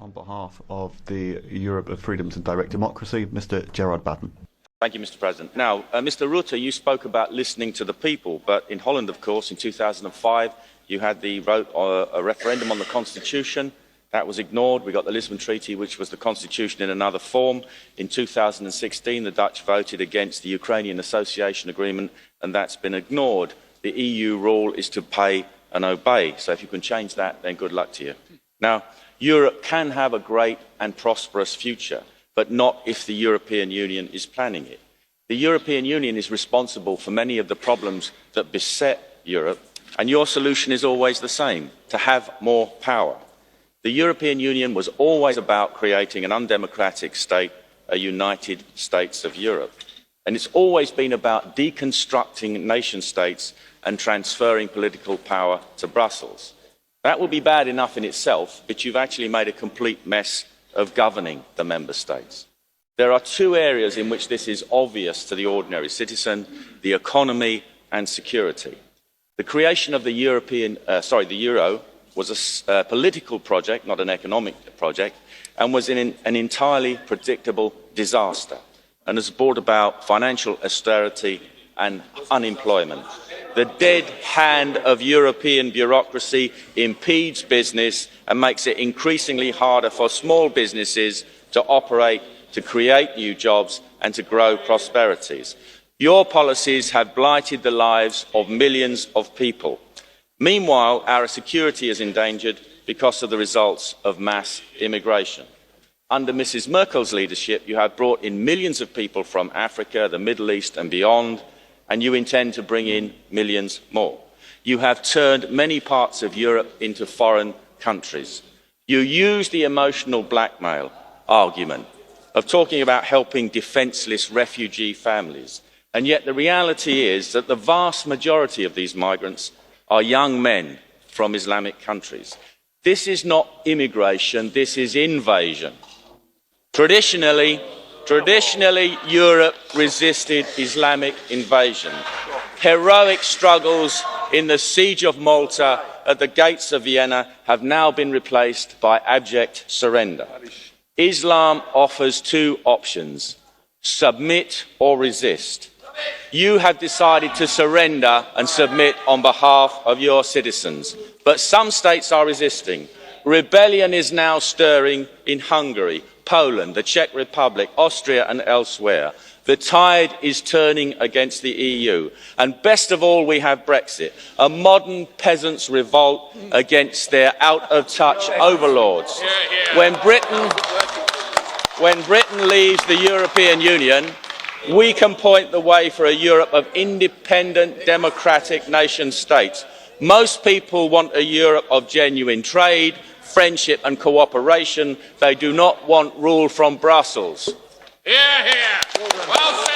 on behalf of the Europe of Freedoms and Direct Democracy, Mr. Gerard Batten. Thank you, Mr. President. Now, Mr. Rutte, you spoke about listening to the people, but in Holland, of course, in 2005, you had a referendum on the Constitution. That was ignored. We got the Lisbon Treaty, which was the Constitution in another form. In 2016, the Dutch voted against the Ukrainian Association Agreement, and that's been ignored. The EU rule is to pay and obey. So if you can change that, then good luck to you. Now, Europe can have a great and prosperous future, but not if the European Union is planning it. The European Union is responsible for many of the problems that beset Europe, and your solution is always the same: to have more power. The European Union was always about creating an undemocratic state, a United States of Europe. And it's always been about deconstructing nation states and transferring political power to Brussels. That will be bad enough in itself, but you've actually made a complete mess of governing the member states. There are two areas in which this is obvious to the ordinary citizen: the economy and security. The creation of the euro was a political project, not an economic project, and was an entirely predictable disaster, and has brought about financial austerity and unemployment. The dead hand of European bureaucracy impedes business and makes it increasingly harder for small businesses to operate, to create new jobs and to grow prosperities. Your policies have blighted the lives of millions of people. Meanwhile, our security is endangered because of the results of mass immigration. Under Mrs. Merkel's leadership, you have brought in millions of people from Africa, the Middle East and beyond, and you intend to bring in millions more. You have turned many parts of Europe into foreign countries. You use the emotional blackmail argument of talking about helping defenceless refugee families, and yet the reality is that the vast majority of these migrants are young men from Islamic countries. This is not immigration, this is invasion. Traditionally, Europe resisted Islamic invasion. Heroic struggles in the siege of Malta at the gates of Vienna have now been replaced by abject surrender. Islam offers two options: submit or resist. You have decided to surrender and submit on behalf of your citizens, but some states are resisting. Rebellion is now stirring in Hungary, Poland, the Czech Republic, Austria and elsewhere. The tide is turning against the EU. And best of all, we have Brexit, a modern peasants' revolt against their out-of-touch overlords. When Britain leaves the European Union, we can point the way for a Europe of independent, democratic nation states. Most people want a Europe of genuine trade, friendship and cooperation. They do not want rule from Brussels. Well